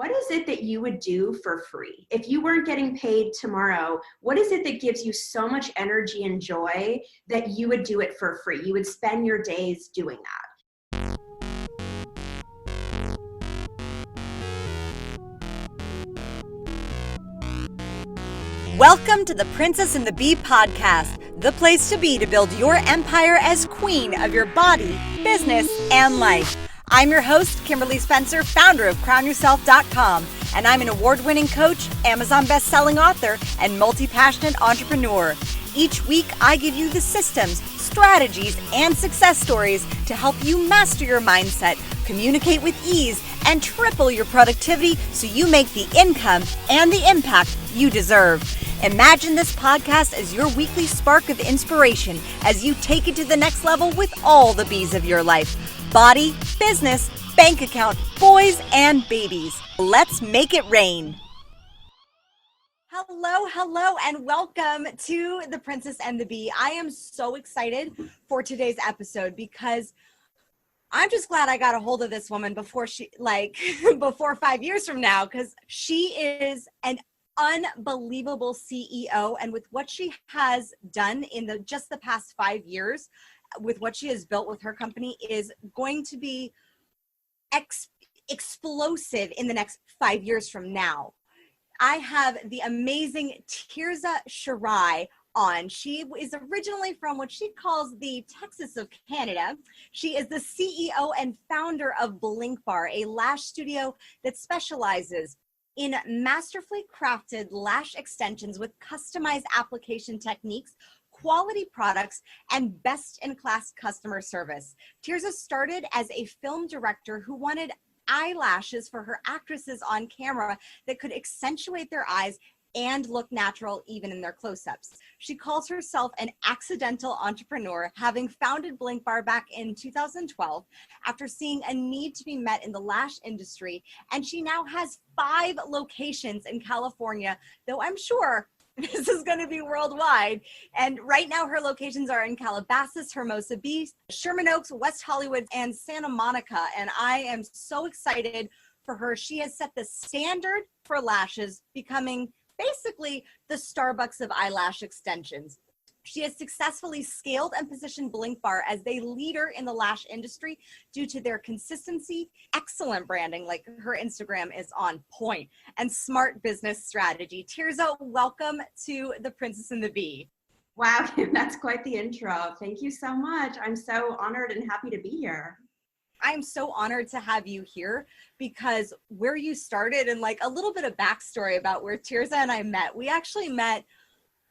what is it that you would do for free? If you weren't getting paid tomorrow, what is it that gives you so much energy and joy that you would do it for free? You would spend your days doing that. Welcome to the Princess and the Bee podcast, the place to be to build your empire as queen of your body, business, and life. I'm your host, Kimberly Spencer, founder of crownyourself.com, and I'm an award-winning coach, Amazon best-selling author, and multi-passionate entrepreneur. Each week, I give you the systems, strategies, and success stories to help you master your mindset, communicate with ease, and triple your productivity so you make the income and the impact you deserve. Imagine this podcast as your weekly spark of inspiration as you take it to the next level with all the bees of your life. Body, business, bank account, boys, and babies. Let's make it rain. Hello, and welcome to The Princess and the Bee. I am so excited for today's episode because I'm just glad I got a hold of this woman before 5 years from now, because she is an unbelievable CEO, and with what she has done in just the past 5 years, with what she has built with her company, is going to be explosive in the next 5 years from now. I have the amazing Tirzah Shirai on. She is originally from what she calls the Texas of Canada. She is the CEO and founder of Blinkbar, a lash studio that specializes in masterfully crafted lash extensions with customized application techniques, quality products, and best-in-class customer service. Tirzah started as a film director who wanted eyelashes for her actresses on camera that could accentuate their eyes and look natural even in their close-ups. She calls herself an accidental entrepreneur, having founded Blinkbar back in 2012 after seeing a need to be met in the lash industry, and she now has 5 locations in California, though I'm sure this is going to be worldwide. And right now her locations are in Calabasas, Hermosa Beach, Sherman Oaks, West Hollywood, and Santa Monica. And I am so excited for her. She has set the standard for lashes, becoming basically the Starbucks of eyelash extensions. She has successfully scaled and positioned Blinkbar as the leader in the lash industry due to their consistency, excellent branding, like her Instagram is on point, and smart business strategy. Tirzah, welcome to The Princess and the Bee. Wow, that's quite the intro. Thank you so much. I'm so honored and happy to be here. I'm so honored to have you here because where you started, and like a little bit of backstory about where Tirzah and I met. We actually met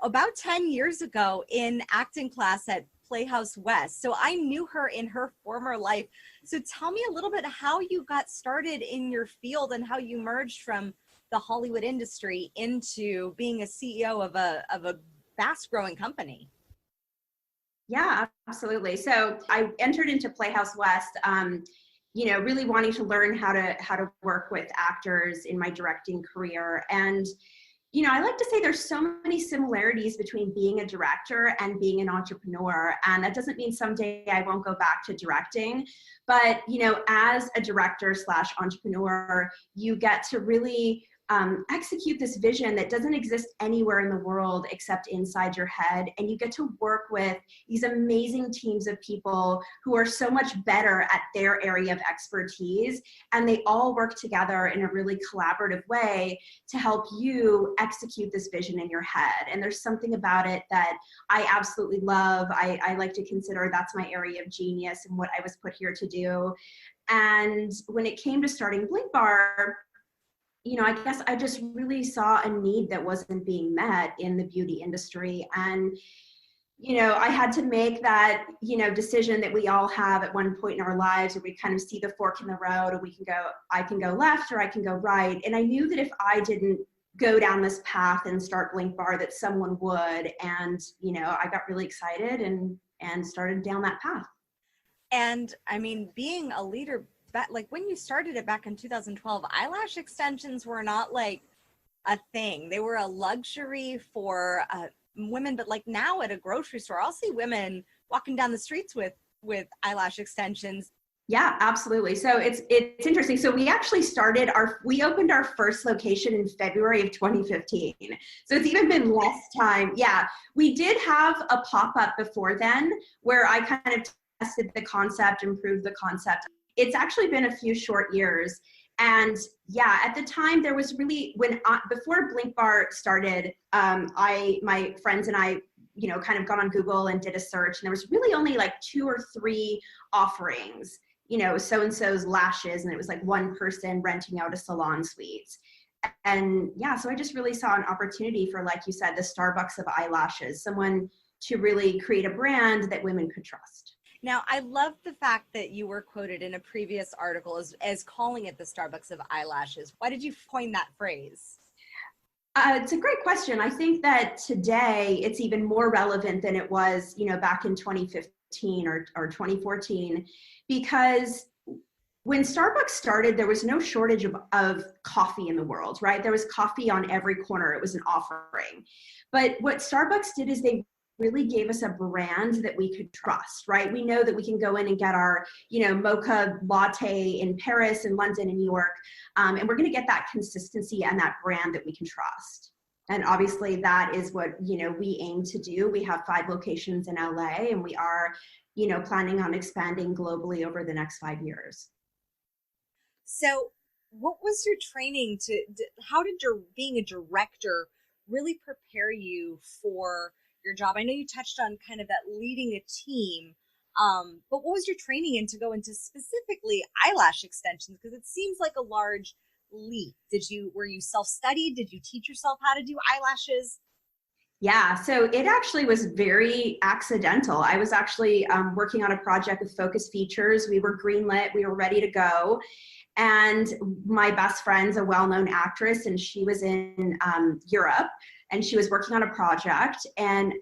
about 10 years ago in acting class at Playhouse West. So I knew her in her former life. So tell me a little bit how you got started in your field and how you merged from the Hollywood industry into being a CEO of a fast growing company. Yeah, absolutely. So I entered into Playhouse West, really wanting to learn how to work with actors in my directing career. And I like to say there's so many similarities between being a director and being an entrepreneur. And that doesn't mean someday I won't go back to directing. But, as a director / entrepreneur, you get to really execute this vision that doesn't exist anywhere in the world except inside your head. And you get to work with these amazing teams of people who are so much better at their area of expertise. And they all work together in a really collaborative way to help you execute this vision in your head. And there's something about it that I absolutely love. I like to consider that's my area of genius and what I was put here to do. And when it came to starting Blinkbar, I guess I just really saw a need that wasn't being met in the beauty industry. And, I had to make that, decision that we all have at one point in our lives where we kind of see the fork in the road and I can go left or I can go right. And I knew that if I didn't go down this path and start Blinkbar, that someone would. And, I got really excited and started down that path. And I mean, being a leader, like when you started it back in 2012, eyelash extensions were not like a thing. They were a luxury for women, but like now at a grocery store, I'll see women walking down the streets with eyelash extensions. Yeah, absolutely. So it's interesting. So we opened our first location in February of 2015. So it's even been less time. Yeah, we did have a pop-up before then where I kind of tested the concept, improved the concept. It's actually been a few short years. And yeah, at the time there was really, before Blinkbar started, my friends and I, kind of got on Google and did a search, and there was really only like 2 or 3 offerings, so-and-so's lashes, and it was like one person renting out a salon suite. And yeah, so I just really saw an opportunity for, like you said, the Starbucks of eyelashes, someone to really create a brand that women could trust. Now, I love the fact that you were quoted in a previous article as calling it the Starbucks of eyelashes. Why did you coin that phrase? It's a great question. I think that today it's even more relevant than it was, back in 2015 or 2014, because when Starbucks started, there was no shortage of coffee in the world, right? There was coffee on every corner. It was an offering. But what Starbucks did is they really gave us a brand that we could trust, right? We know that we can go in and get our, mocha latte in Paris and London and New York, and we're going to get that consistency and that brand that we can trust. And obviously that is what, we aim to do. We have 5 locations in LA, and we are, planning on expanding globally over the next 5 years. So what was your training how did your being a director really prepare you for your job? I know you touched on kind of that leading a team, but what was your training in to go into specifically eyelash extensions? Because it seems like a large leap. Were you self-studied? Did you teach yourself how to do eyelashes? Yeah, so it actually was very accidental. I was actually working on a project with Focus Features. We were greenlit, we were ready to go. And my best friend's a well-known actress, and she was in Europe, and she was working on a project. And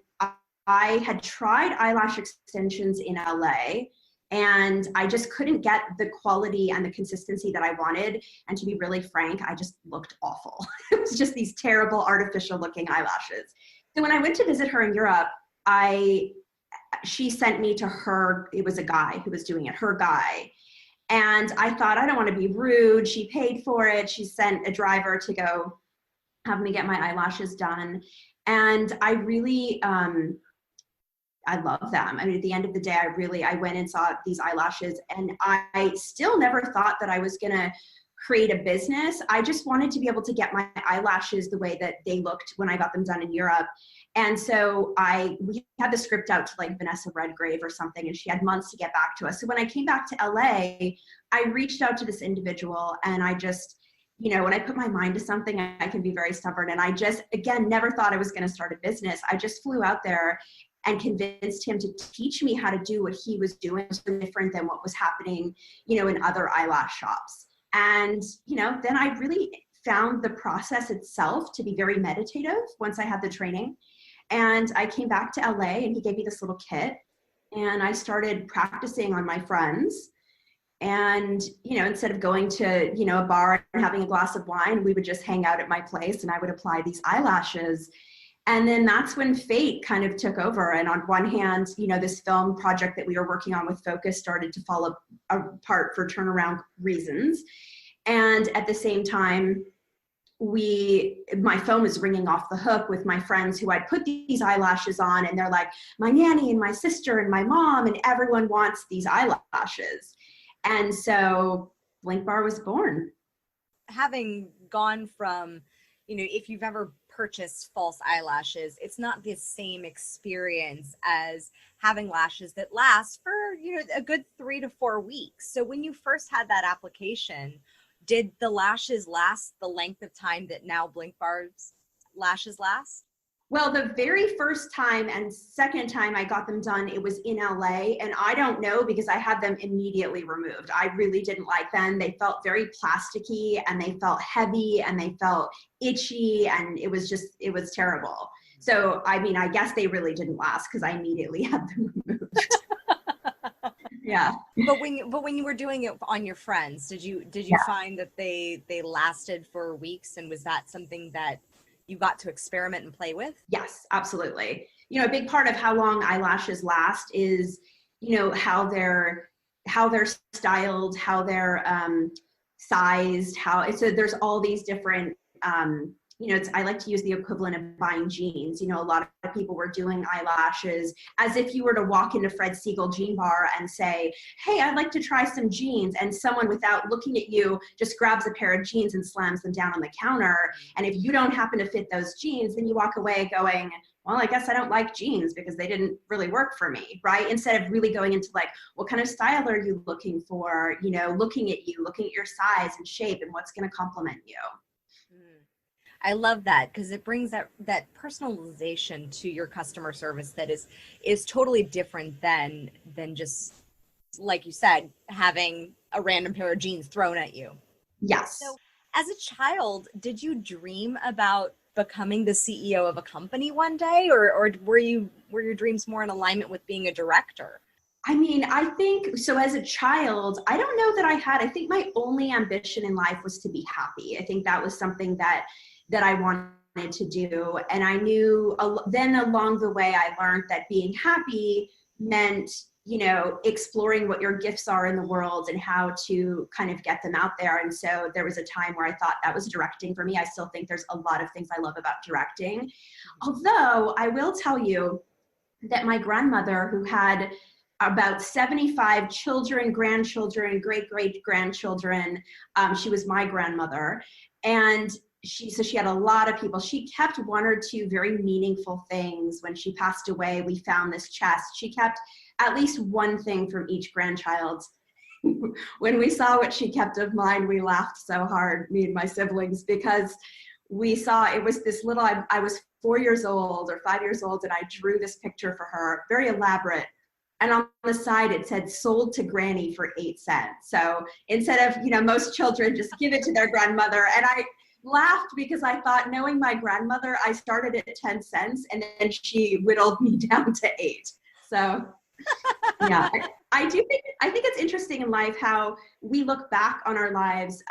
I had tried eyelash extensions in LA, and I just couldn't get the quality and the consistency that I wanted. And to be really frank, I just looked awful. It was just these terrible artificial looking eyelashes. So when I went to visit her in Europe, she sent me to her. It was a guy who was doing it, her guy. And I thought, I don't want to be rude. She paid for it. She sent a driver to go have me get my eyelashes done. And I really, I love them. I mean, at the end of the day, I went and saw these eyelashes, and I still never thought that I was going to create a business. I just wanted to be able to get my eyelashes the way that they looked when I got them done in Europe. And so we had the script out to like Vanessa Redgrave or something, and she had months to get back to us. So when I came back to LA, I reached out to this individual, and I just, when I put my mind to something, I can be very stubborn. And I just, again, never thought I was going to start a business. I just flew out there and convinced him to teach me how to do what he was doing, so different than what was happening, in other eyelash shops. And, then I really found the process itself to be very meditative once I had the training. And I came back to LA, and he gave me this little kit, and I started practicing on my friends. And, instead of going to, a bar and having a glass of wine, we would just hang out at my place, and I would apply these eyelashes. And then that's when fate kind of took over. And on one hand, this film project that we were working on with Focus started to fall apart for turnaround reasons. And at the same time, my phone was ringing off the hook with my friends who I'd put these eyelashes on, and they're like, my nanny and my sister and my mom, and everyone wants these eyelashes. And so Blinkbar was born. Having gone from, if you've ever purchased false eyelashes, it's not the same experience as having lashes that last for, a good 3 to 4 weeks. So when you first had that application, did the lashes last the length of time that now Blinkbar's lashes last? Well, the very first time and second time I got them done, it was in LA. And I don't know, because I had them immediately removed. I really didn't like them. They felt very plasticky, and they felt heavy, and they felt itchy, and it was terrible. So, I mean, I guess they really didn't last because I immediately had them removed. Yeah. But when you were doing it on your friends, did you find that they lasted for weeks, and was that something that you got to experiment and play with? Yes, absolutely. A big part of how long eyelashes last is, how they're how they're styled, how they're sized, so there's all these different, I like to use the equivalent of buying jeans. A lot of people were doing eyelashes as if you were to walk into Fred Siegel jean bar and say, hey, I'd like to try some jeans. And someone, without looking at you, just grabs a pair of jeans and slams them down on the counter. And if you don't happen to fit those jeans, then you walk away going, well, I guess I don't like jeans because they didn't really work for me, right? Instead of really going into like, what kind of style are you looking for? Looking at you, looking at your size and shape and what's going to complement you. I love that because it brings that personalization to your customer service that is totally different than just, like you said, having a random pair of jeans thrown at you. Yes. So as a child, did you dream about becoming the CEO of a company one day, or were your dreams more in alignment with being a director? I think so. As a child, I don't know that I think my only ambition in life was to be happy. I think that was something that I wanted to do. And I knew then along the way, I learned that being happy meant, exploring what your gifts are in the world and how to kind of get them out there. And so there was a time where I thought that was directing for me. I still think there's a lot of things I love about directing. Although I will tell you that my grandmother, who had about 75 children, grandchildren, great-great-grandchildren, she was my grandmother. And she had a lot of people. She kept one or two very meaningful things. When she passed away, we found this chest. She kept at least one thing from each grandchild. When we saw what she kept of mine, we laughed so hard, me and my siblings, because we saw it was this little, I was 4 years old or 5 years old, and I drew this picture for her, very elaborate. And on the side, it said, sold to Granny for 8 cents. So instead of, most children just give it to their grandmother. And I laughed because I thought, knowing my grandmother, I started at 10 cents and then she whittled me down to 8. So yeah, I think it's interesting in life how we look back on our lives.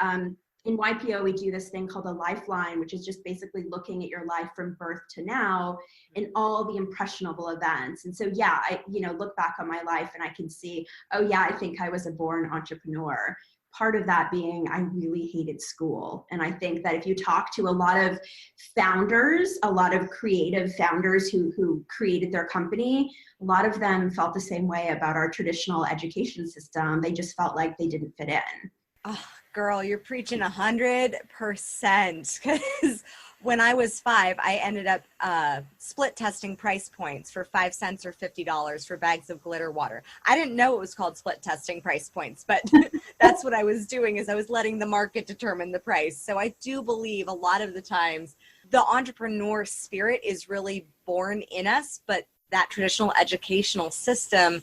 In YPO, we do this thing called a lifeline, which is just basically looking at your life from birth to now and all the impressionable events. And so, yeah, I look back on my life and I can see, oh yeah, I think I was a born entrepreneur. Part of that being I really hated school. And I think that if you talk to a lot of founders, a lot of creative founders who created their company, a lot of them felt the same way about our traditional education system. They just felt like they didn't fit in. Oh, girl, you're preaching 100%. Because when I was 5, I ended up split testing price points for 5 cents or $50 for bags of glitter water. I didn't know it was called split testing price points, but that's what I was doing, is I was letting the market determine the price. So I do believe a lot of the times the entrepreneur spirit is really born in us, but that traditional educational system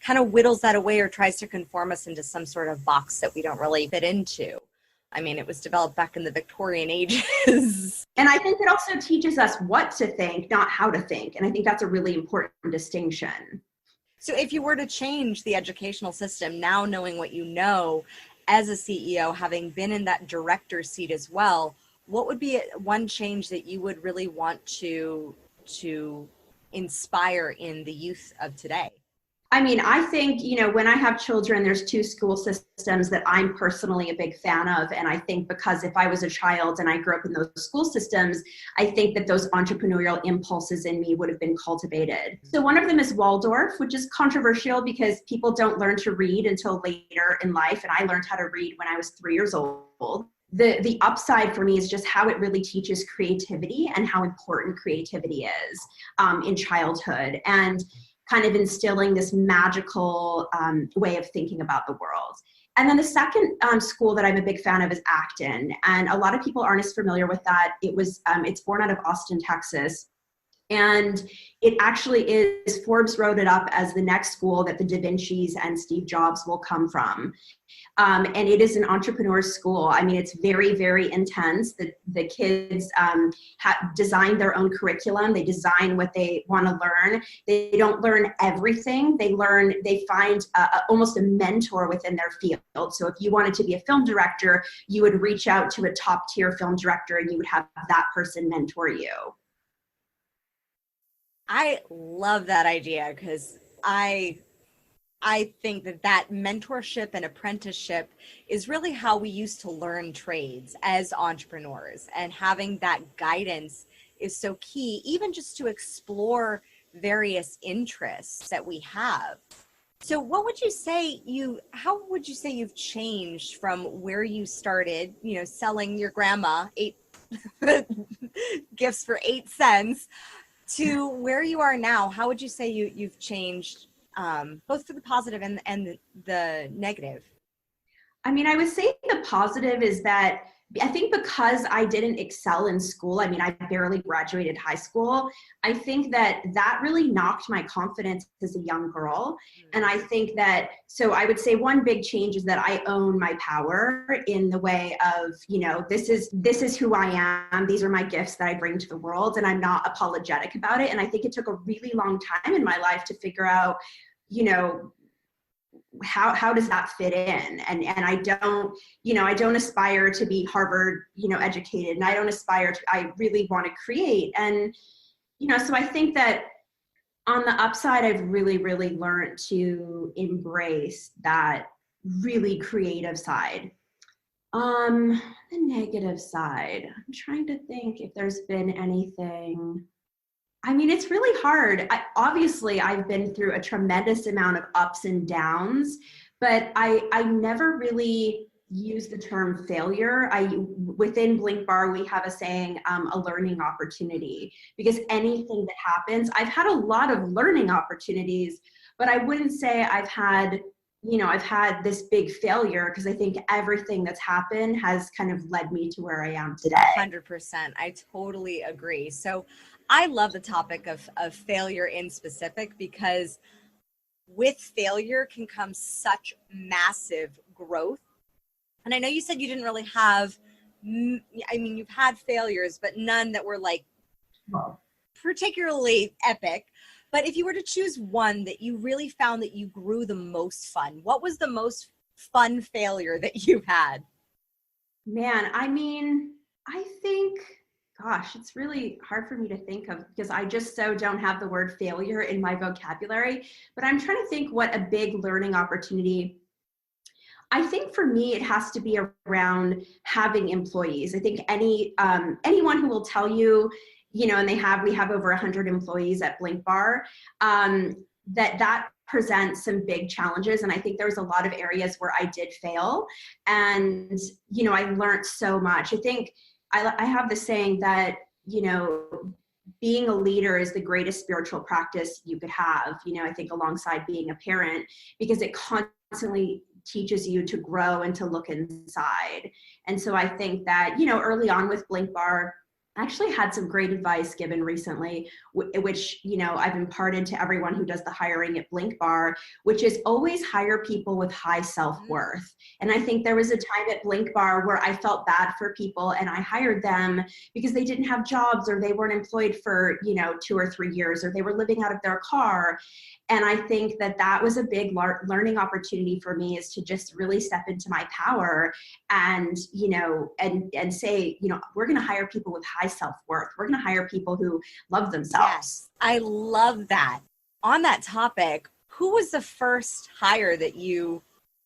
kind of whittles that away or tries to conform us into some sort of box that we don't really fit into. I mean, it was developed back in the Victorian ages. And I think it also teaches us what to think, not how to think. And I think that's a really important distinction. So if you were to change the educational system, now knowing what you know as a CEO, having been in that director seat as well, what would be one change that you would really want to inspire in the youth of today? I think, when I have children, there's 2 school systems that I'm personally a big fan of. And I think because if I was a child and I grew up in those school systems, I think that those entrepreneurial impulses in me would have been cultivated. So one of them is Waldorf, which is controversial because people don't learn to read until later in life. And I learned how to read when I was 3 years old. The upside for me is just how it really teaches creativity and how important creativity is in childhood, and kind of instilling this magical way of thinking about the world. And then the second school that I'm a big fan of is Acton. And a lot of people aren't as familiar with that. It's born out of Austin, Texas. And it actually is, Forbes wrote it up as the next school that the Da Vinci's and Steve Jobs will come from. And it is an entrepreneur school. It's very, very intense. The kids design their own curriculum. They design what they want to learn. They don't learn everything. They find almost a mentor within their field. So if you wanted to be a film director, you would reach out to a top tier film director and you would have that person mentor you. I love that idea because I I think that mentorship and apprenticeship is really how we used to learn trades as entrepreneurs, and having that guidance is so key, even just to explore various interests that we have. So what would you say how would you say you've changed from where you started, selling your grandma 8 gifts for 8 cents to where you are now? How would you say you've changed, both for the positive and the negative? I mean, I would say the positive is that I think because I didn't excel in school, I mean, I barely graduated high school. I think that that really knocked my confidence as a young girl. And I think that, so I would say one big change is that I own my power in the way of, this is who I am. These are my gifts that I bring to the world, and I'm not apologetic about it. And I think it took a really long time in my life to figure out, how does that fit in? And I don't aspire to be Harvard, educated, and I really want to create. And, so I think that on the upside, I've really, really learned to embrace that really creative side. The negative side, I'm trying to think if there's been anything. I mean, it's really hard. Obviously, I've been through a tremendous amount of ups and downs, but I never really use the term failure. Within Blinkbar, we have a saying, a learning opportunity, because anything that happens, I've had a lot of learning opportunities, but I wouldn't say I've had this big failure, because I think everything that's happened has kind of led me to where I am today. 100%. I totally agree. So I love the topic of failure in specific, because with failure can come such massive growth. And I know you said you didn't really have, you've had failures, but none that were like particularly epic. But if you were to choose one that you really found that you grew the most fun, what was the most fun failure that you've had? Man, I mean, I think, gosh, it's really hard for me to think of, because I just so don't have the word failure in my vocabulary. But I'm trying to think what a big learning opportunity. I think for me, it has to be around having employees. I think anyone who will tell you, and we have over 100 employees at Blinkbar, that presents some big challenges. And I think there was a lot of areas where I did fail, and, I learned so much. I think I have the saying that, being a leader is the greatest spiritual practice you could have, I think alongside being a parent, because it constantly teaches you to grow and to look inside. And so I think that, early on with Blinkbar, I actually had some great advice given recently, which, I've imparted to everyone who does the hiring at Blinkbar, which is always hire people with high self-worth. And I think there was a time at Blinkbar where I felt bad for people, and I hired them because they didn't have jobs, or they weren't employed for, 2 or 3 years, or they were living out of their car. And I think that was a big learning opportunity for me, is to just really step into my power and, and say, we're going to hire people with high self-worth. We're going to hire people who love themselves. Yes, I love that. On that topic, who was the first hire that you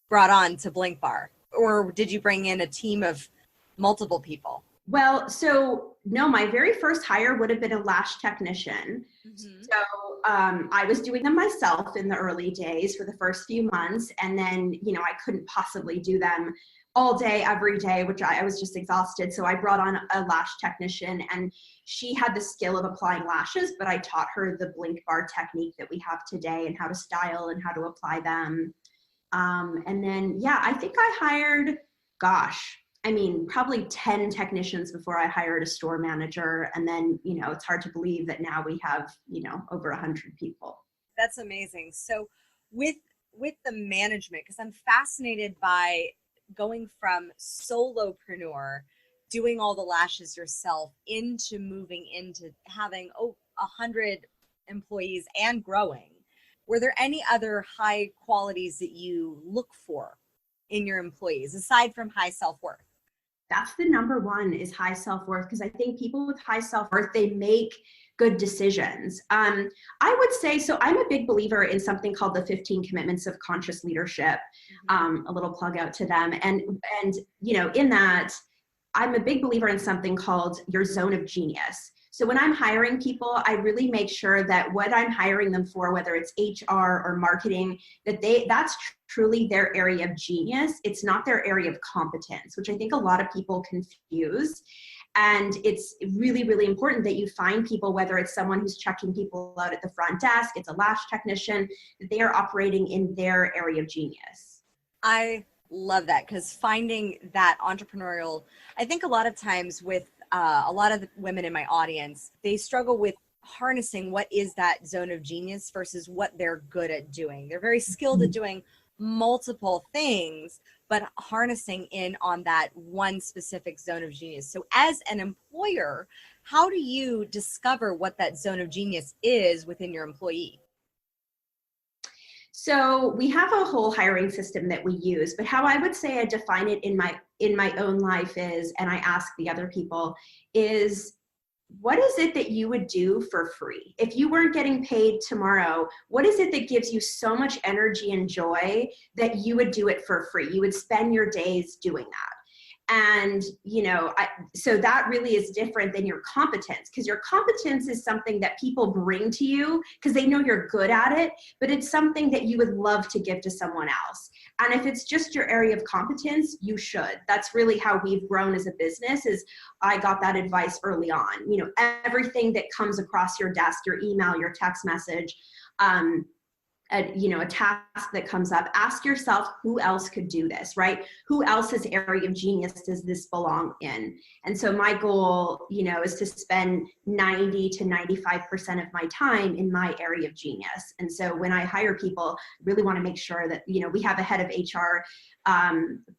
brought on to Blinkbar? Or did you bring in a team of multiple people? Well, so no, my very first hire would have been a lash technician. Mm-hmm. So I was doing them myself in the early days for the first few months. And then, I couldn't possibly do them all day, every day, which I was just exhausted. So I brought on a lash technician, and she had the skill of applying lashes, but I taught her the Blinkbar technique that we have today, and how to style and how to apply them. And then, I think I hired, probably 10 technicians before I hired a store manager. And then, it's hard to believe that now we have, over 100 people. That's amazing. So with the management, because I'm fascinated by going from solopreneur, doing all the lashes yourself, into moving into having 100 employees and growing. Were there any other high qualities that you look for in your employees aside from high self-worth? That's the number one, is high self-worth, because I think people with high self-worth, they make good decisions. I would say, so I'm a big believer in something called the 15 Commitments of Conscious Leadership. A little plug out to them. And in that, I'm a big believer in something called your zone of genius. So when I'm hiring people, I really make sure that what I'm hiring them for, whether it's HR or marketing, that's truly their area of genius. It's not their area of competence, which I think a lot of people confuse. And it's really, really important that you find people, whether it's someone who's checking people out at the front desk, it's a lash technician, that they are operating in their area of genius. I love that, because finding that entrepreneurial, I think a lot of times with a lot of the women in my audience, they struggle with harnessing what is that zone of genius versus what they're good at doing. They're very skilled at doing multiple things, but harnessing in on that one specific zone of genius. So as an employer, how do you discover what that zone of genius is within your employee? So we have a whole hiring system that we use, but how I would say I define it in my own life is, and I ask the other people, is what is it that you would do for free? If you weren't getting paid tomorrow, what is it that gives you so much energy and joy that you would do it for free? You would spend your days doing that. And, so that really is different than your competence, because your competence is something that people bring to you because they know you're good at it, but it's something that you would love to give to someone else. And if it's just your area of competence, you should. That's really how we've grown as a business. Is I got that advice early on. Everything that comes across your desk, your email, your text message, a task that comes up, ask yourself, who else could do this, right? Who else's area of genius does this belong in? And so my goal, is to spend 90 to 95% of my time in my area of genius. And so when I hire people, I really want to make sure that, we have a head of HR,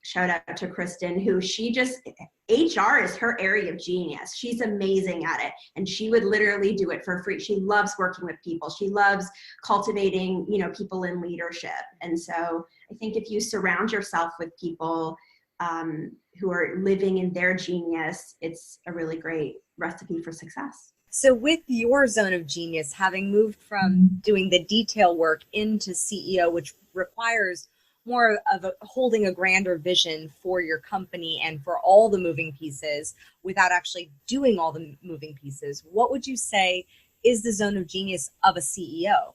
shout out to Kristen, who HR is her area of genius. She's amazing at it. And she would literally do it for free. She loves working with people. She loves cultivating, people in leadership. And so I think if you surround yourself with people who are living in their genius, it's a really great recipe for success. So with your zone of genius, having moved from doing the detail work into CEO, which requires more of holding a grander vision for your company and for all the moving pieces without actually doing all the moving pieces, what would you say is the zone of genius of a CEO?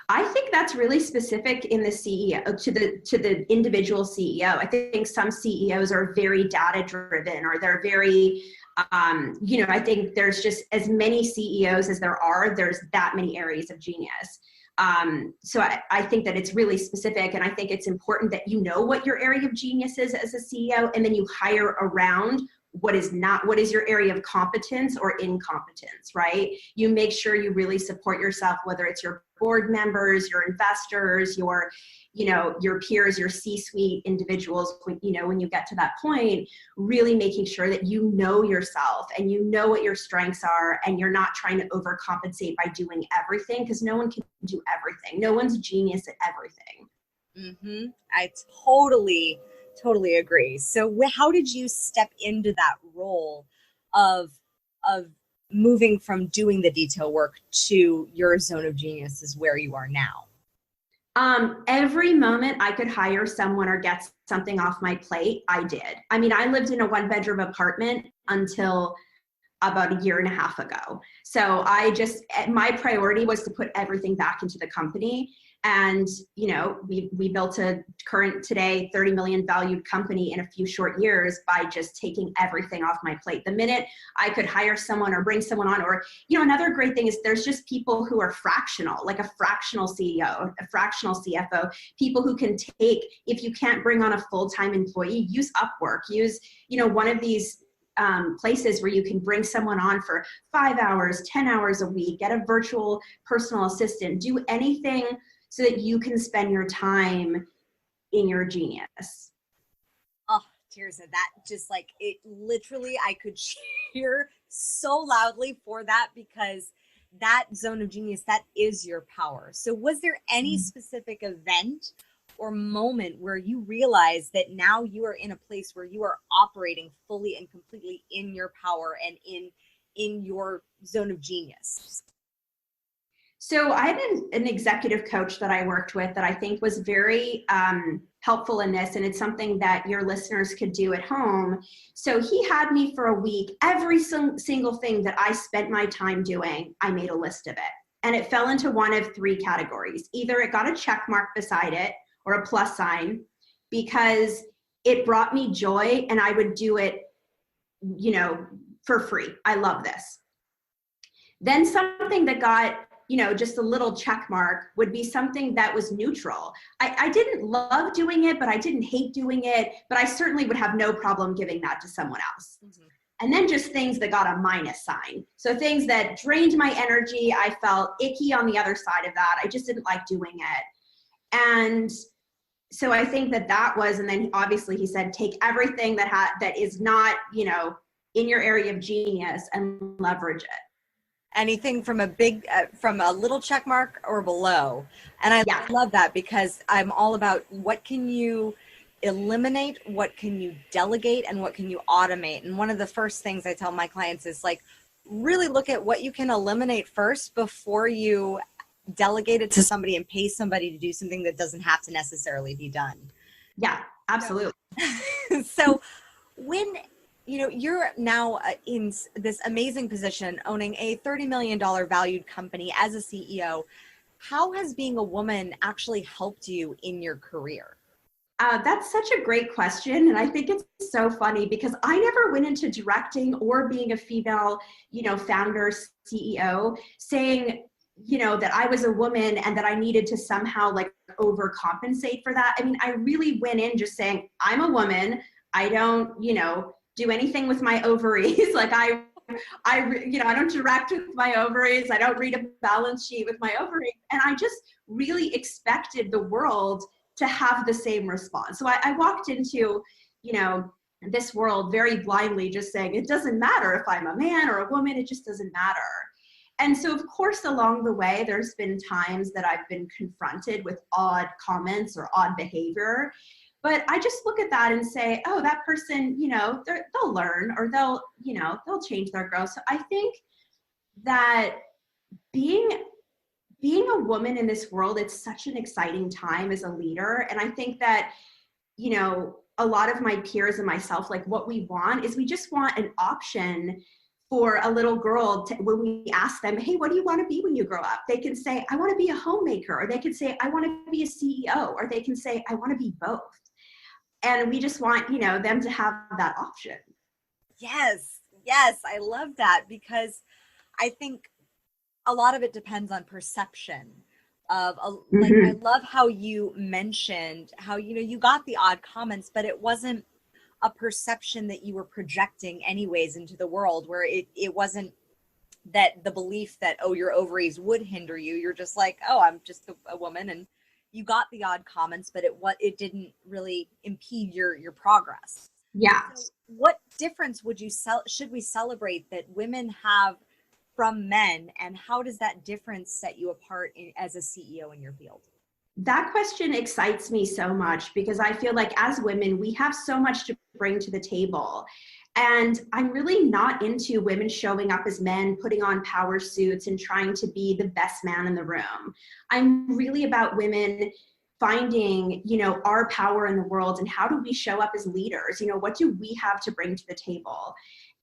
I think that's really specific in the CEO to the individual CEO. I think some CEOs are very data driven, or they're very, I think there's just as many CEOs as there's that many areas of genius. So I think that it's really specific, and I think it's important that you know what your area of genius is as a CEO, and then you hire around what is your area of competence or incompetence, right? You make sure you really support yourself, whether it's your board members, your investors, your peers, your C-suite individuals, when you get to that point, really making sure that you know yourself and you know what your strengths are, and you're not trying to overcompensate by doing everything, because no one can do everything. No one's genius at everything. I totally agree. So how did you step into that role of moving from doing the detail work to your zone of genius is where you are now? Every moment I could hire someone or get something off my plate, I did. I mean, I lived in a 1-bedroom apartment until about a year and a half ago. So my priority was to put everything back into the company. And, we built a current today 30 million valued company in a few short years by just taking everything off my plate. The minute I could hire someone or bring someone on, or, another great thing is there's just people who are fractional, like a fractional CEO, a fractional CFO, people who can take, if you can't bring on a full-time employee, use Upwork, use, one of these places where you can bring someone on for 5 hours, 10 hours a week, get a virtual personal assistant, do anything so that you can spend your time in your genius. Oh, Tirzah, that just it literally, I could cheer so loudly for that, because that zone of genius, that is your power. So was there any specific event or moment where you realize that now you are in a place where you are operating fully and completely in your power and in your zone of genius? So I had an executive coach that I worked with that I think was very helpful in this, and it's something that your listeners could do at home. So he had me for a week. Every single thing that I spent my time doing, I made a list of it. And it fell into one of three categories. Either it got a check mark beside it or a plus sign because it brought me joy and I would do it, for free. I love this. Then something that got, just a little check mark would be something that was neutral. I didn't love doing it, but I didn't hate doing it, but I certainly would have no problem giving that to someone else. Mm-hmm. And then just things that got a minus sign. So things that drained my energy, I felt icky on the other side of that. I just didn't like doing it. And so I think that was, and then obviously he said, take everything that is not, in your area of genius and leverage it. Anything from from a little check mark or below. And I love that because I'm all about what can you eliminate, what can you delegate, and what can you automate. And one of the first things I tell my clients is like, really look at what you can eliminate first before you delegate it to somebody and pay somebody to do something that doesn't have to necessarily be done. Yeah, absolutely. So when you're now in this amazing position, owning a $30 million valued company as a CEO. How has being a woman actually helped you in your career? That's such a great question. And I think it's so funny because I never went into directing or being a female, founder, CEO, saying, that I was a woman and that I needed to somehow like overcompensate for that. I mean, I really went in just saying, I'm a woman. I don't, do anything with my ovaries. Like I don't direct with my ovaries. I don't read a balance sheet with my ovaries. And I just really expected the world to have the same response. So I walked into, this world very blindly, just saying, it doesn't matter if I'm a man or a woman, it just doesn't matter. And so of course, along the way, there's been times that I've been confronted with odd comments or odd behavior. But I just look at that and say, oh, that person, they'll learn or they'll change their growth. So I think that being a woman in this world, it's such an exciting time as a leader. And I think that, a lot of my peers and myself, like what we want is we just want an option for a little girl when we ask them, hey, what do you want to be when you grow up? They can say, I want to be a homemaker, or they can say, I want to be a CEO, or they can say, I want to be both. And we just want, them to have that option. Yes, I love that because I think a lot of it depends on perception of like, I love how you mentioned how, you got the odd comments, but it wasn't a perception that you were projecting anyways into the world where it wasn't that the belief that, oh, your ovaries would hinder you. You're just like, oh, I'm just a woman. And you got the odd comments, but it didn't really impede your progress. Yeah. So what difference should we celebrate that women have from men, and how does that difference set you apart as a CEO in your field? That question excites me so much because I feel like as women, we have so much to bring to the table. And I'm really not into women showing up as men, putting on power suits and trying to be the best man in the room. I'm really about women finding, our power in the world and how do we show up as leaders? What do we have to bring to the table?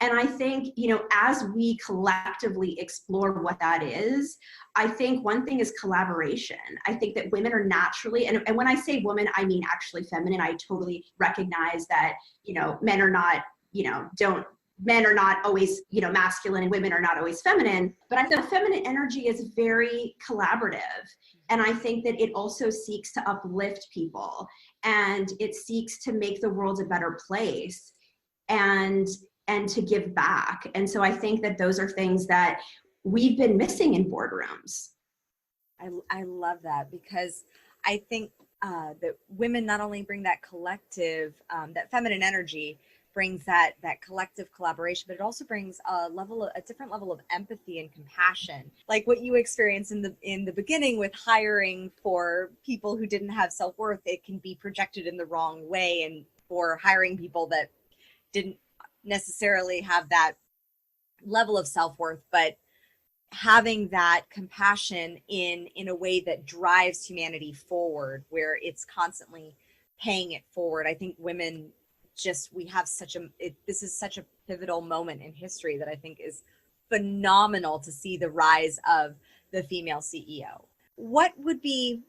And I think, as we collectively explore what that is, I think one thing is collaboration. I think that women are naturally, and when I say woman, I mean actually feminine. I totally recognize that, men are not, men are not always, masculine and women are not always feminine, but I think feminine energy is very collaborative. And I think that it also seeks to uplift people and it seeks to make the world a better place and to give back. And so I think that those are things that we've been missing in boardrooms. I love that because I think that women not only bring that collective, that feminine energy, brings that collective collaboration, but it also brings a different level of empathy and compassion, like what you experienced in the beginning with hiring for people who didn't have self-worth. It can be projected in the wrong way, and for hiring people that didn't necessarily have that level of self-worth, but having that compassion in a way that drives humanity forward, where it's constantly paying it forward. I think women we have this is such a pivotal moment in history that I think is phenomenal to see the rise of the female CEO. What would be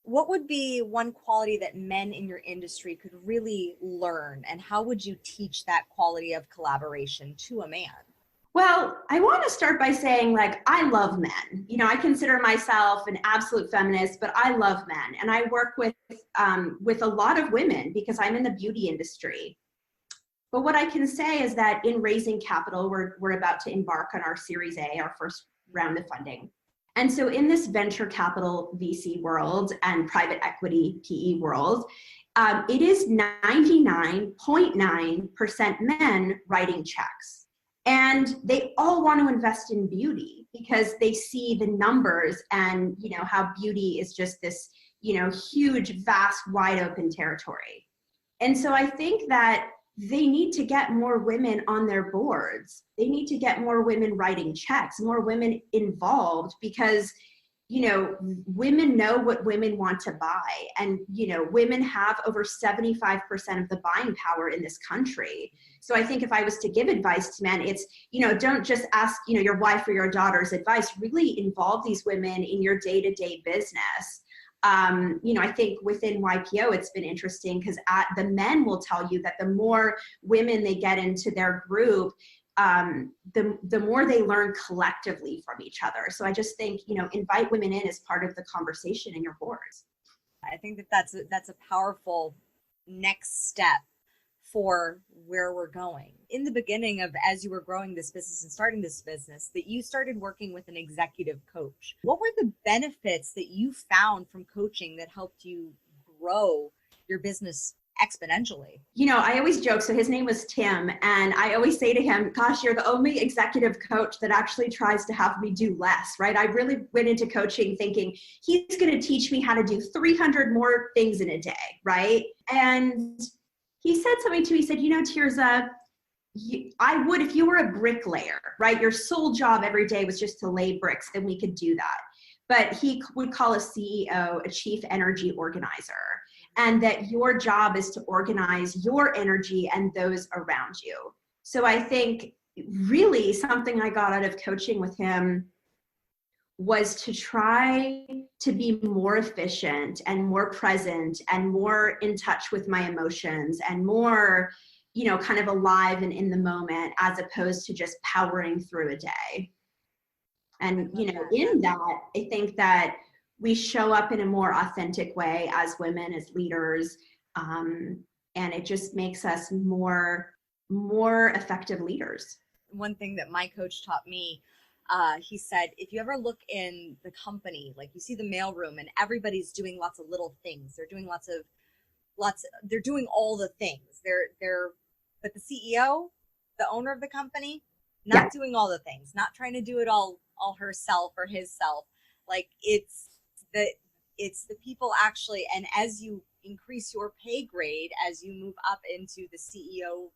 one quality that men in your industry could really learn, and how would you teach that quality of collaboration to a man? Well, I want to start by saying, like, I love men. You know, I consider myself an absolute feminist, but I love men. And I work with a lot of women because I'm in the beauty industry. But what I can say is that in raising capital, we're about to embark on our Series A, our first round of funding. And so in this venture capital VC world and private equity PE world, it is 99.9% men writing checks. And they all want to invest in beauty because they see the numbers and, you know, how beauty is just this, you know, huge, vast, wide open territory. And so I think that they need to get more women on their boards. They need to get more women writing checks, more women involved, because, you know, women know what women want to buy. And, you know, women have over 75% of the buying power in this country. So I think if I was to give advice to men, it's, you know, don't just ask, you know, your wife or your daughter's advice. Really involve these women in your day-to-day business. You know, I think within YPO, it's been interesting because the men will tell you that the more women they get into their group, the more they learn collectively from each other. So I just think, you know, invite women in as part of the conversation in your boards. I think that's a powerful next step for where we're going. In the beginning of, as you were growing this business and starting this business, that you started working with an executive coach. What were the benefits that you found from coaching that helped you grow your business exponentially? You know, I always joke, so his name was Tim, and I always say to him, gosh, you're the only executive coach that actually tries to have me do less, right? I really went into coaching thinking he's going to teach me how to do 300 more things in a day, right? And he said something to me, he said, you know, Tirzah, I would, if you were a bricklayer, right? Your sole job every day was just to lay bricks, then we could do that. But he would call a CEO a chief energy organizer, and that your job is to organize your energy and those around you. So I think really something I got out of coaching with him was to try to be more efficient and more present and more in touch with my emotions and more, you know, kind of alive and in the moment, as opposed to just powering through a day. And, you know, in that, I think that we show up in a more authentic way as women, as leaders, and it just makes us more effective leaders. One thing that my coach taught me, he said, if you ever look in the company, like you see the mailroom and everybody's doing lots of little things. They're doing they're doing all the things. But the CEO, the owner of the company, not doing all the things, not trying to do it all herself or his self. Like it's the people actually, and as you increase your pay grade, as you move up into the CEO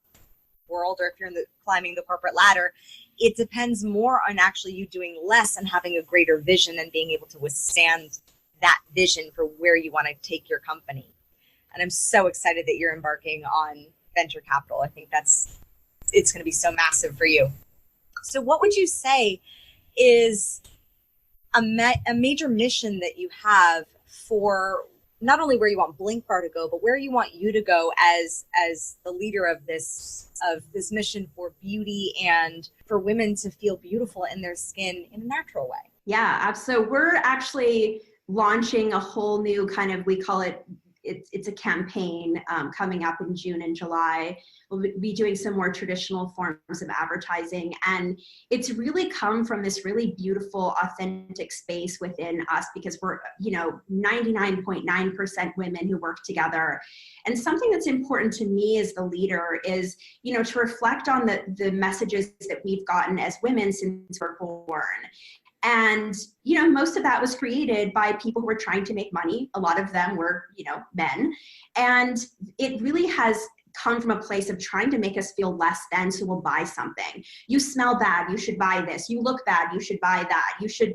world, or if you're climbing the corporate ladder, it depends more on actually you doing less and having a greater vision and being able to withstand that vision for where you want to take your company. And I'm so excited that you're embarking on venture capital. I think it's going to be so massive for you. So what would you say is a major mission that you have for not only where you want Blinkbar to go, but where you want you to go as the leader of this mission for beauty and for women to feel beautiful in their skin in a natural way? Yeah, so we're actually launching a whole new kind of, we call it it's a campaign coming up in June and July. We'll be doing some more traditional forms of advertising. And it's really come from this really beautiful, authentic space within us, because we're, 99.9% women who work together. And something that's important to me as the leader is, to reflect on the messages that we've gotten as women since we're born. And, most of that was created by people who were trying to make money. A lot of them were, men. And it really has come from a place of trying to make us feel less than, so we'll buy something. You smell bad, you should buy this. You look bad, you should buy that. You should,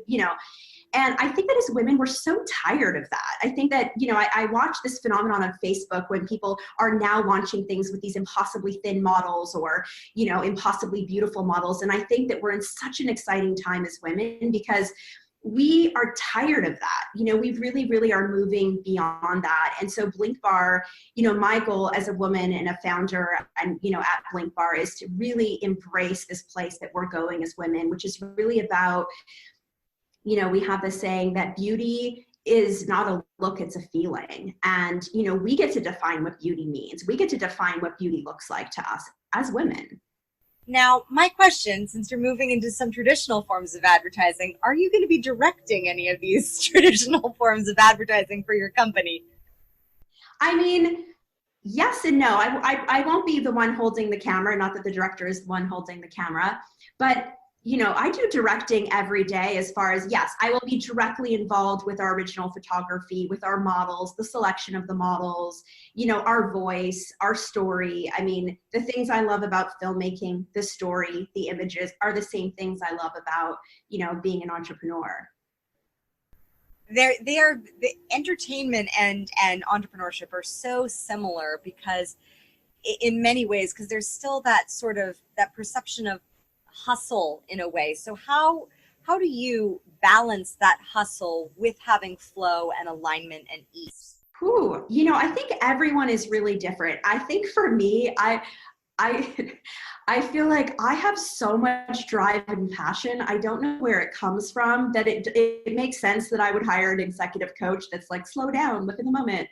And I think that as women, we're so tired of that. I think that, I watch this phenomenon on Facebook when people are now launching things with these impossibly thin models or, impossibly beautiful models. And I think that we're in such an exciting time as women because we are tired of that. We really, really are moving beyond that. And so Blinkbar, my goal as a woman and a founder and, at Blinkbar is to really embrace this place that we're going as women, which is really about, we have this saying that beauty is not a look, it's a feeling. And, we get to define what beauty means. We get to define what beauty looks like to us as women. Now, my question, since you're moving into some traditional forms of advertising, are you going to be directing any of these traditional forms of advertising for your company? I mean, yes and no. I won't be the one holding the camera, not that the director is the one holding the camera, but I do directing every day as far as, yes, I will be directly involved with our original photography, with our models, the selection of the models, our voice, our story. I mean, the things I love about filmmaking, the story, the images are the same things I love about, being an entrepreneur. They are the entertainment and entrepreneurship are so similar because in many ways, because there's still that sort of that perception of hustle in a way. So how do you balance that hustle with having flow and alignment and ease? I think everyone is really different. I think for me, I feel like I have so much drive and passion. I don't know where it comes from, that it makes sense that I would hire an executive coach that's like, slow down, look in the moment.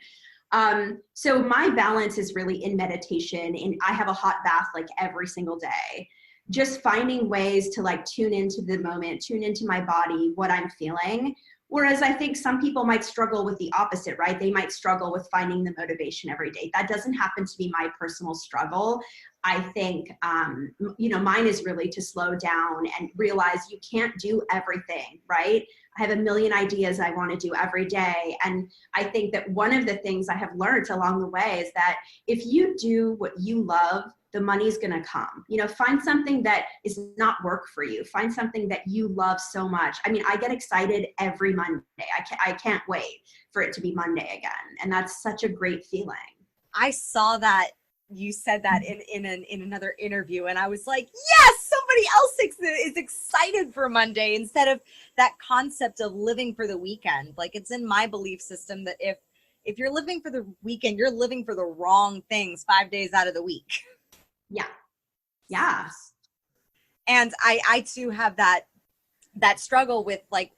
So my balance is really in meditation, and I have a hot bath like every single day. Just finding ways to like tune into the moment, tune into my body, what I'm feeling. Whereas I think some people might struggle with the opposite, right? They might struggle with finding the motivation every day. That doesn't happen to be my personal struggle. I think, mine is really to slow down and realize you can't do everything, right? I have a million ideas I want to do every day. And I think that one of the things I have learned along the way is that if you do what you love, the money's going to come. Find something that is not work for you. Find something that you love so much. I mean, I get excited every Monday. I can't wait for it to be Monday again. And that's such a great feeling. I saw that you said that in another interview, and I was like, yes, somebody else is excited for Monday instead of that concept of living for the weekend. Like, it's in my belief system that if you're living for the weekend, you're living for the wrong things 5 days out of the week. Yeah. And I too have that struggle with like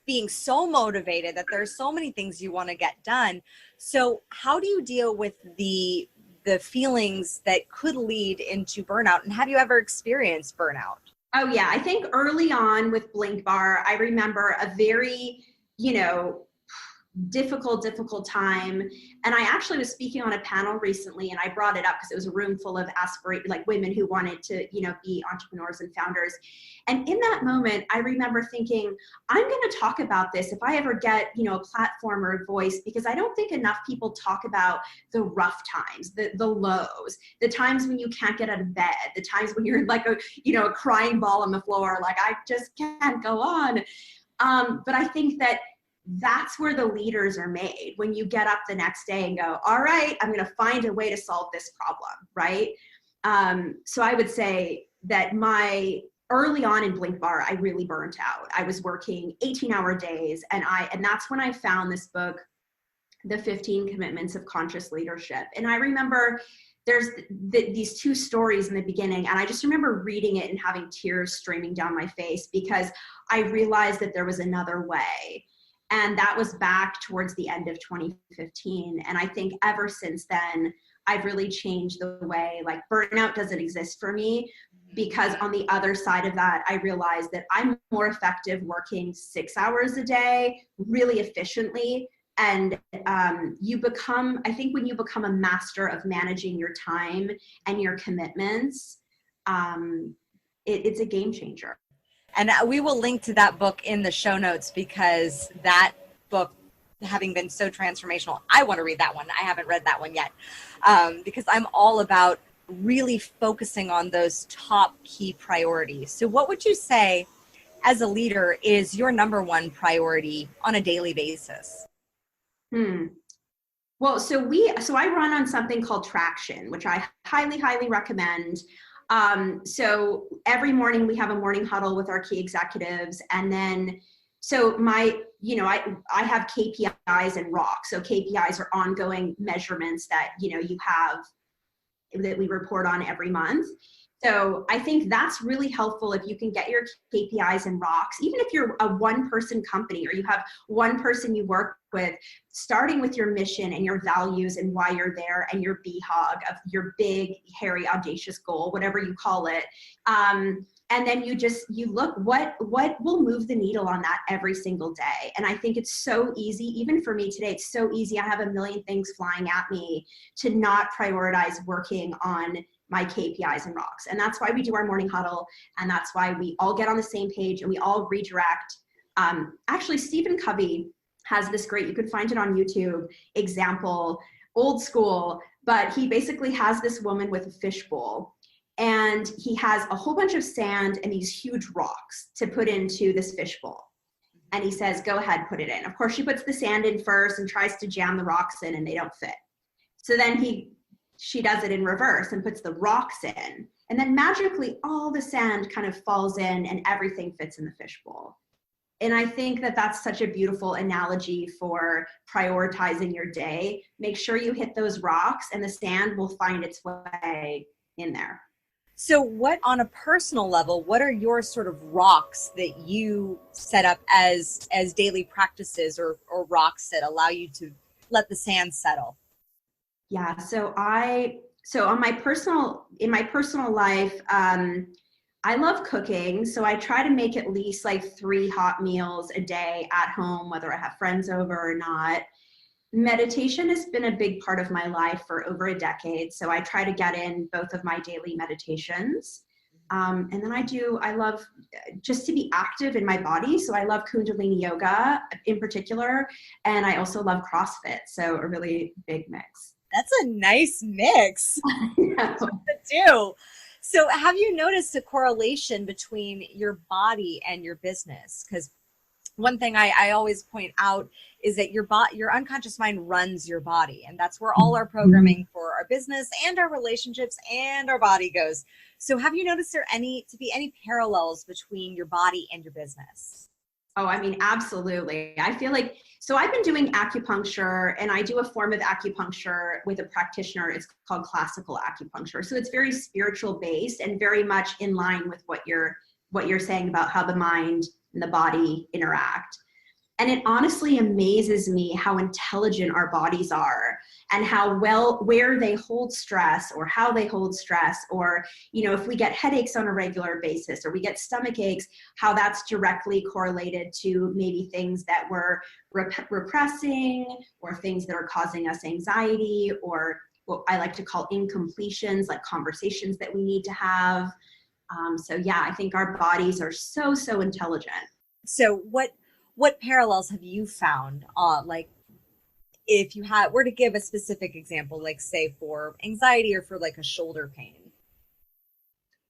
being so motivated that there's so many things you want to get done. So how do you deal with the feelings that could lead into burnout? And have you ever experienced burnout? Oh yeah. I think early on with Blinkbar, I remember a very, difficult time. And I actually was speaking on a panel recently, and I brought it up because it was a room full of women who wanted to, be entrepreneurs and founders. And in that moment, I remember thinking, I'm going to talk about this if I ever get, a platform or a voice, because I don't think enough people talk about the rough times, the lows, the times when you can't get out of bed, the times when you're like a crying ball on the floor, like I just can't go on. But I think that's where the leaders are made, when you get up the next day and go, all right, I'm going to find a way to solve this problem, right? So I would say that early on in Blinkbar, I really burnt out. I was working 18-hour days, and that's when I found this book, The 15 Commitments of Conscious Leadership. And I remember there's these two stories in the beginning, and I just remember reading it and having tears streaming down my face because I realized that there was another way. And that was back towards the end of 2015. And I think ever since then, I've really changed the way, like, burnout doesn't exist for me, because on the other side of that, I realized that I'm more effective working 6 hours a day, really efficiently. And I think when you become a master of managing your time and your commitments, it's a game changer. And we will link to that book in the show notes, because that book, having been so transformational, I want to read that one. I haven't read that one yet, because I'm all about really focusing on those top key priorities. So what would you say as a leader is your number one priority on a daily basis? Well, so I run on something called Traction, which I highly, highly recommend. So every morning we have a morning huddle with our key executives. And then, so I have KPIs and rocks. So KPIs are ongoing measurements that, you have, that we report on every month. So I think that's really helpful if you can get your KPIs and rocks, even if you're a one-person company or you have one person you work with, starting with your mission and your values and why you're there and your BHOG of your big, hairy, audacious goal, whatever you call it. And then you look what will move the needle on that every single day. And I think it's so easy, even for me today, it's so easy. I have a million things flying at me to not prioritize working on my KPIs and rocks. And that's why we do our morning huddle. And that's why we all get on the same page and we all redirect. Actually, Stephen Covey has this great, you could find it on YouTube, example, old school, but he basically has this woman with a fishbowl. And he has a whole bunch of sand and these huge rocks to put into this fishbowl. And he says, go ahead, put it in. Of course, she puts the sand in first and tries to jam the rocks in, and they don't fit. So then she does it in reverse and puts the rocks in. And then magically all the sand kind of falls in and everything fits in the fishbowl. And I think that that's such a beautiful analogy for prioritizing your day. Make sure you hit those rocks and the sand will find its way in there. So what, on a personal level, what are your sort of rocks that you set up as daily practices or rocks that allow you to let the sand settle? Yeah, in my personal life, I love cooking. So I try to make at least like 3 hot meals a day at home, whether I have friends over or not. Meditation has been a big part of my life for over a decade. So I try to get in both of my daily meditations. And then I love just to be active in my body. So I love Kundalini yoga in particular. And I also love CrossFit. So a really big mix. That's a nice mix to do. So have you noticed a correlation between your body and your business? Because one thing I always point out is that your unconscious mind runs your body, and that's where all our programming for our business and our relationships and our body goes. So have you noticed there to be any parallels between your body and your business? Oh, I mean, absolutely. I feel like, so I've been doing acupuncture, and I do a form of acupuncture with a practitioner. It's called classical acupuncture. So it's very spiritual based and very much in line with what you're saying about how the mind and the body interact. And it honestly amazes me how intelligent our bodies are and where they hold stress or how they hold stress, or, if we get headaches on a regular basis or we get stomach aches, how that's directly correlated to maybe things that we're repressing or things that are causing us anxiety, or what I like to call incompletions, like conversations that we need to have. So yeah, I think our bodies are so, so intelligent. So what parallels have you found? Like, if you were to give a specific example, like say for anxiety or for like a shoulder pain.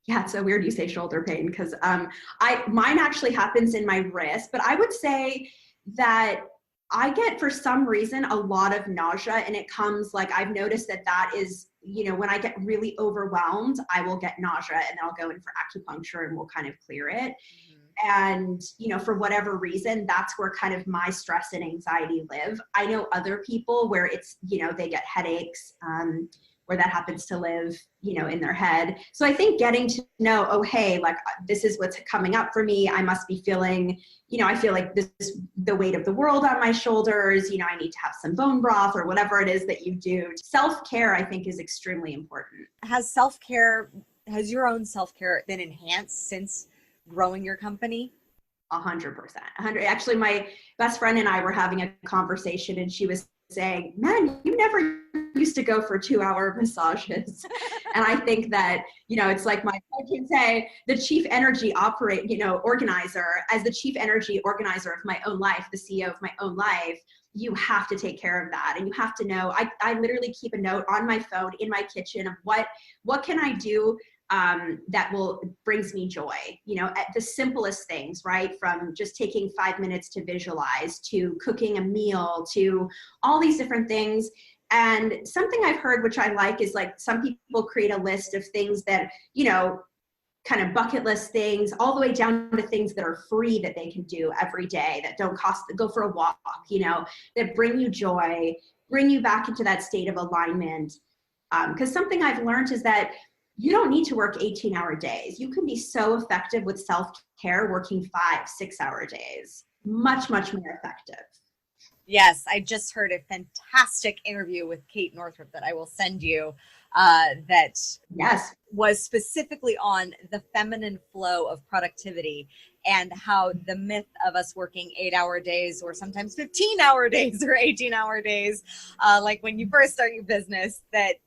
Yeah, it's so weird you say shoulder pain, because mine actually happens in my wrist, but I would say that I get, for some reason, a lot of nausea, and it comes, like, I've noticed that is, when I get really overwhelmed, I will get nausea, and then I'll go in for acupuncture and we'll kind of clear it. And, for whatever reason, that's where kind of my stress and anxiety live. I know other people where it's, they get headaches, or that happens to live, in their head. So I think getting to know, oh, hey, like this is what's coming up for me. I must be feeling, I feel like this is the weight of the world on my shoulders. I need to have some bone broth or whatever it is that you do. Self-care, I think, is extremely important. Has your own self-care been enhanced since growing your company? 100%. Actually, my best friend and I were having a conversation, and she was saying, man, you never used to go for 2-hour massages. And I think that, it's like I can say the chief energy organizer, as the chief energy organizer of my own life, the CEO of my own life, you have to take care of that. And you have to know, I literally keep a note on my phone in my kitchen of what can I do that brings me joy, at the simplest things, right? From just taking 5 minutes to visualize, to cooking a meal, to all these different things. And something I've heard, which I like, is like some people create a list of things that, kind of bucket list things, all the way down to things that are free that they can do every day, that don't cost, go for a walk, that bring you joy, bring you back into that state of alignment. Because something I've learned is that you don't need to work 18-hour days. You can be so effective with self-care working 5-6-hour days. Much, much more effective. Yes, I just heard a fantastic interview with Kate Northrup that I will send you that was specifically on the feminine flow of productivity and how the myth of us working 8-hour days or sometimes 15-hour days or 18-hour days, like when you first start your business, that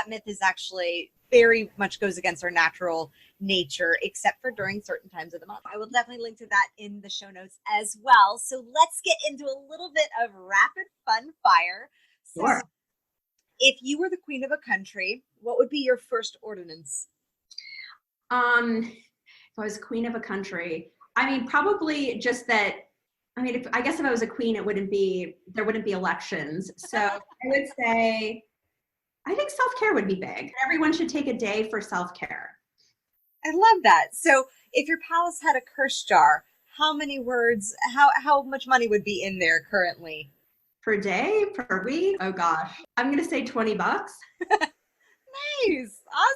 myth is actually very much goes against our natural nature, except for during certain times of the month. I will definitely link to that in the show notes as well. So let's get into a little bit of rapid fun fire. Sure. So if you were the queen of a country, what would be your first ordinance? If I was queen of a country, probably just that. I guess if I was a queen, there wouldn't be elections. So I would say, I think self-care would be big. Everyone should take a day for self-care. I love that. So if your palace had a curse jar, how many words, how much money would be in there currently? Per day, per week? Oh gosh. I'm going to say $20. Nice.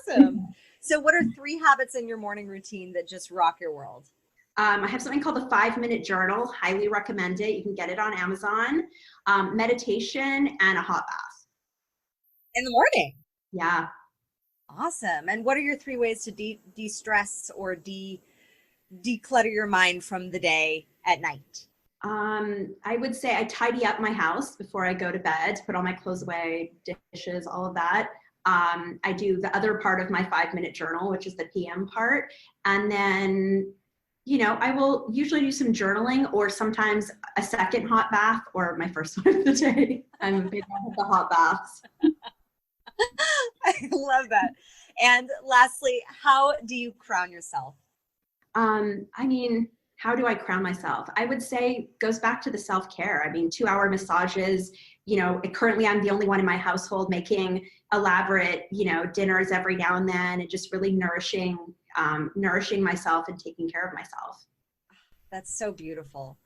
Awesome. So what are 3 habits in your morning routine that just rock your world? I have something called the 5-minute journal. Highly recommend it. You can get it on Amazon. Meditation and a hot bath. In the morning? Yeah. Awesome. And what are your 3 ways to de-stress or declutter your mind from the day at night? I would say I tidy up my house before I go to bed, put all my clothes away, dishes, all of that. I do the other part of my 5-minute journal, which is the PM part. And then, I will usually do some journaling or sometimes a second hot bath or my first one of the day. I'm a big fan of the hot baths. I love that. And lastly, how do you crown yourself? How do I crown myself? I would say it goes back to the self-care. 2-hour massages, currently I'm the only one in my household making elaborate, dinners every now and then, and just really nourishing myself and taking care of myself. That's so beautiful.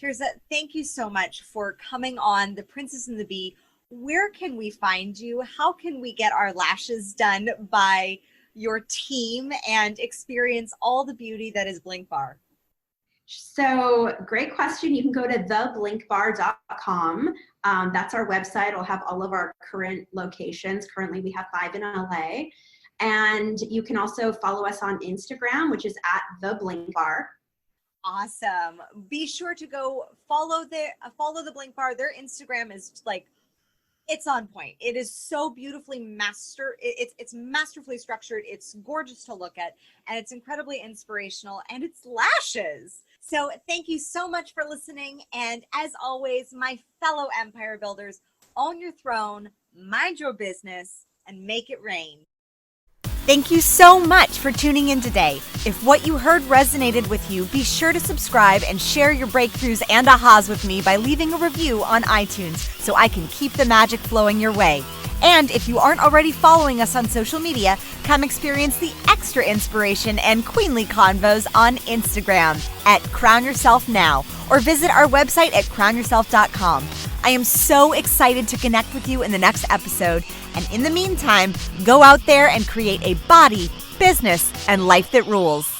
Tirzah, thank you so much for coming on The Princess and the Bee. Where can we find you? How can we get our lashes done by your team and experience all the beauty that is Blinkbar? So great question. You can go to theblinkbar.com. That's our website. It'll have all of our current locations. Currently, we have 5 in LA. And you can also follow us on Instagram, which is @theblinkbar. Awesome. Be sure to go follow the Blinkbar. Their Instagram is it's on point. It is so beautifully it's masterfully structured. It's gorgeous to look at, and it's incredibly inspirational, and it's lashes. So thank you so much for listening. And as always, my fellow empire builders, own your throne, mind your business, and make it rain. Thank you so much for tuning in today. If what you heard resonated with you, be sure to subscribe and share your breakthroughs and ahas with me by leaving a review on iTunes so I can keep the magic flowing your way. And if you aren't already following us on social media, come experience the extra inspiration and queenly convos on Instagram @CrownYourselfNow or visit our website at crownyourself.com. I am so excited to connect with you in the next episode. And in the meantime, go out there and create a body, business, and life that rules.